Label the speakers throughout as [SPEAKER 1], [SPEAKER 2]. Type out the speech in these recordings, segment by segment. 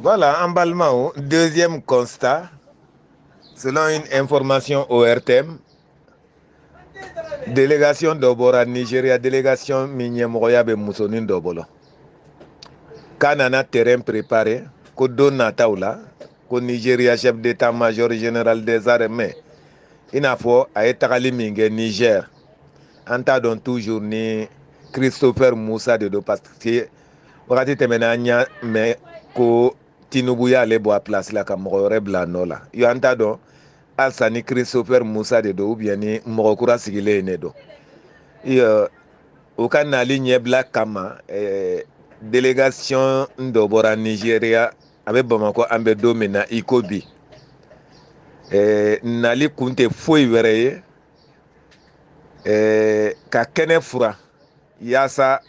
[SPEAKER 1] Voilà, emballement. Deuxième constat, selon une information ORTM, délégation d'Obora Nigeria, délégation Minyemoroyabe Moussonin d'Obolo. Kanana terrain préparé, ko Donna Taula, ko Nigeria chef d'état-major général des armées. Il n'a pas à être Niger. En tant donc toujours ni Christopher Moussa de do parce que wakati tɛmɛna an y'a mɛn ko Tinubu y'ale bɔ a place la ka mɔgɔ wɛrɛ bila nɔ la yo an t'a dɔn halisa ni Christopher Moussa de do ou bien ni mɔgɔ kura sigilen ne do o ka nali ɲɛbila kama délégation dɔ bɔra Nigeria a bɛ Bamakɔ an bɛ don min na i ko bi nali kun tɛ foyi wɛrɛ ye ka kɛnɛ fura yaasa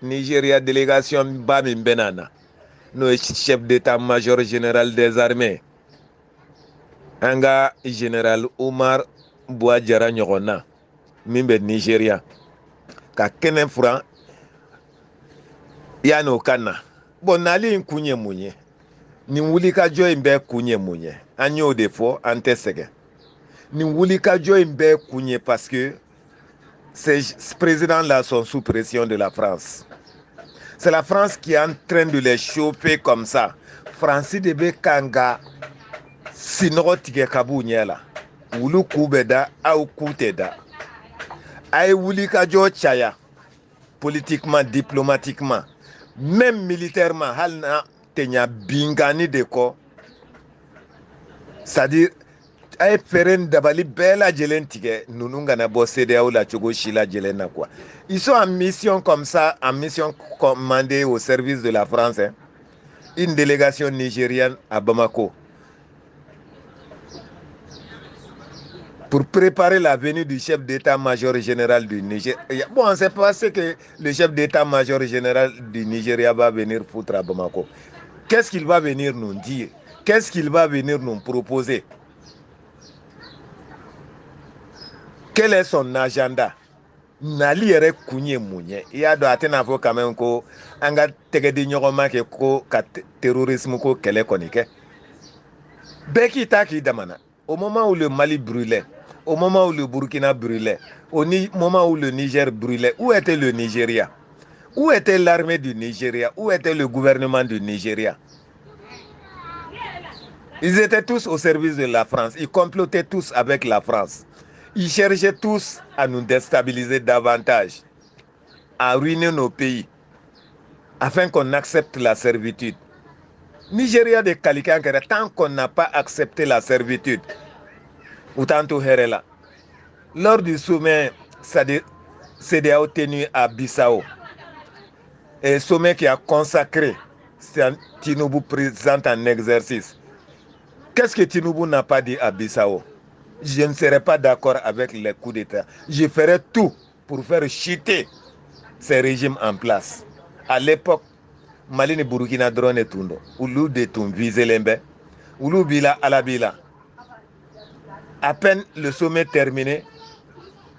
[SPEAKER 1] Nigeria délégation ba min bɛ na na n'o ye chef d'état-major général des armées an ka général Umar Buwajara ɲɔgɔn na min bɛ Nigeria ka kɛnɛ furan yan'o ka na bon nali in kun ye mun ye nin wulikajɔ in bɛɛ kun ye mun ye an y'o de fɔ an tɛ sɛgɛn nin wulikajɔ in bɛɛ kun ye parce que ces présidents-là sont sous pression de la France. C'est la France qui est en train de les chauffer comme ça. France de bɛ kan ka sinɔgɔ tigɛ ka b'u ɲɛ la wulu k'u bɛ da aw k'u tɛ da a ye wulikajɔ caya politiquement diplomatiquement même militairement hali n'a tɛ ɲa binkani de kɔ c'est-à-dire a ye fɛɛrɛ ni dabali bɛɛ lajɛlen tigɛ ninnu kana bɔ CEDEAO la cogo si lajɛlen na quoi. Ils sont en mission comme ça, en mission commandée au service de la France, hein. Une délégation nigérienne à Bamako pour préparer la venue du chef d'état-major général du Niger. Bon, on ne sait pas ce que le chef d'état-major général du Nigeria va venir foutre à Bamako. Qu'est-ce qu'il va venir nous dire? Qu'est-ce qu'il va venir nous proposer? Quel est son agenda? Nali yɛrɛ kun ye mun ye i y'a dɔn a tɛna fɔ quand même ko an ka tɛgɛdi ɲɔgɔn ma kɛ ko ka terrorisme ko kɛlɛ kɔni kɛ bɛɛ k'i ta k'i damana au moment où le Mali brûlait au moment où le Burkina brûlait au moment où le Niger brûlait où était le Nigeria? Où était l'armée du Nigeria? Où était le gouvernement du Nigeria? Ils étaient tous au service de la France, ils complotaient tous avec la France. Ils cherchaient tous à nous déstabiliser davantage, à ruiner nos pays, afin qu'on accepte la servitude. Nigeria de Kalikankere, tant qu'on n'a pas accepté la servitude, Outanto Herela, lors du sommet CEDEAO tenu à Bissau, un sommet qui a consacré Tinubu président en exercice, qu'est-ce que Tinubu n'a pas dit à Bissau? Je ne serai pas d'accord avec les coups d'État. Je ferai tout pour faire chuter ces régimes en place. À l'époque, Mali ni Burkina drone tundo. Ulu de tun viselembe. Ulu bila alabila. À peine le sommet terminé,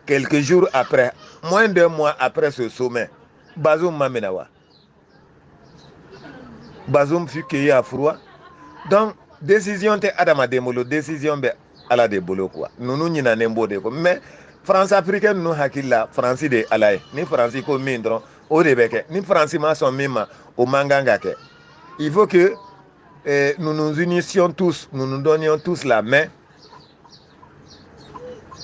[SPEAKER 1] quelques jours après, moins d'un mois après ce sommet, Bazoum Mamenawa. Bazoum fut cueilli à froid. Donc, décision te Adama Demolo, décision be ala de bolo quoi. Nous nous n'en nembo de quoi. Mais France africaine nous hakilla France de alaye. Ni France ko mindron au debeke. Ni France ma son mima au manganga ke. Il faut que nous nous unissions tous, nous nous donnions tous la main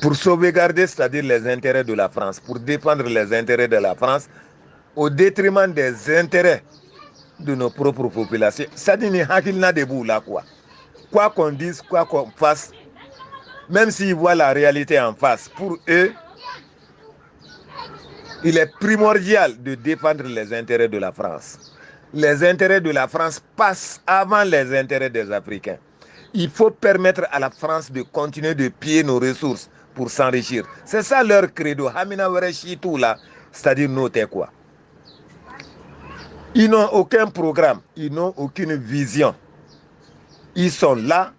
[SPEAKER 1] pour sauvegarder, c'est-à-dire les intérêts de la France, pour défendre les intérêts de la France au détriment des intérêts de nos propres populations. Ça dit ni hakilna debout là quoi. Quoi qu'on dise, quoi qu'on fasse, même s'ils voient la réalité en face, pour eux, il est primordial de défendre les intérêts de la France. Les intérêts de la France passent avant les intérêts des Africains. Il faut permettre à la France de continuer de piller nos ressources pour s'enrichir. C'est ça leur credo. Hamina Werechitou là, c'est-à-dire noter quoi. Ils n'ont aucun programme, ils n'ont aucune vision. Ils sont là,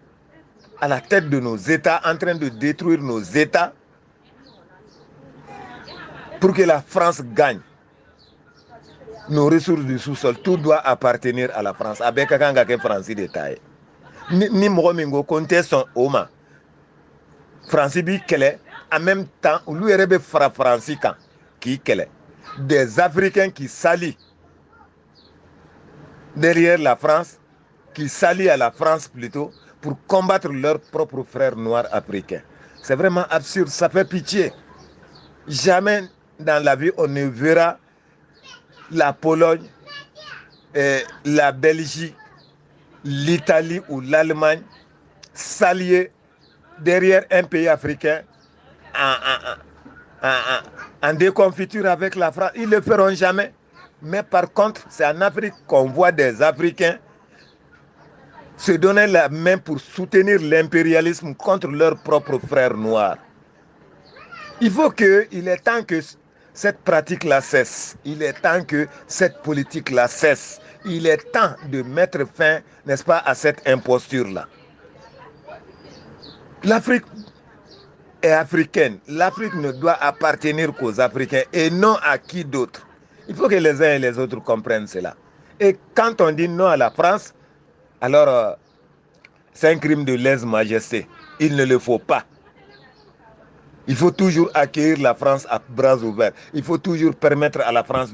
[SPEAKER 1] à la tête de nos États, en train de détruire nos États pour que la France gagne. nos ressources du sous-sol, tout doit appartenir à la France. Avec Kakanga que France détail. Ni Mogomingo comptait son Oma. France bi kele, en même temps, lui rebe fra France qui kele. Des Africains qui s'allient derrière la France, qui s'allient à la France plutôt, pour combattre leurs propres frères noirs africains. C'est vraiment absurde, ça fait pitié. Jamais dans la vie on ne verra la Pologne, la Belgique, l'Italie ou l'Allemagne s'allier derrière un pays africain en déconfiture avec la France. Ils ne le feront jamais. Mais par contre, c'est en Afrique qu'on voit des Africains se donner la main pour soutenir l'impérialisme contre leurs propres frères noirs. Il est temps que cette pratique-là cesse. Il est temps que cette politique-là cesse. Il est temps de mettre fin, n'est-ce pas, à cette imposture-là. L'Afrique est africaine. L'Afrique ne doit appartenir qu'aux Africains et non à qui d'autre. Il faut que les uns et les autres comprennent cela. Et quand on dit non à la France, alors c'est un crime de lèse-majesté. Il ne le faut pas. Il faut toujours accueillir la France à bras ouverts. Il faut toujours permettre à la France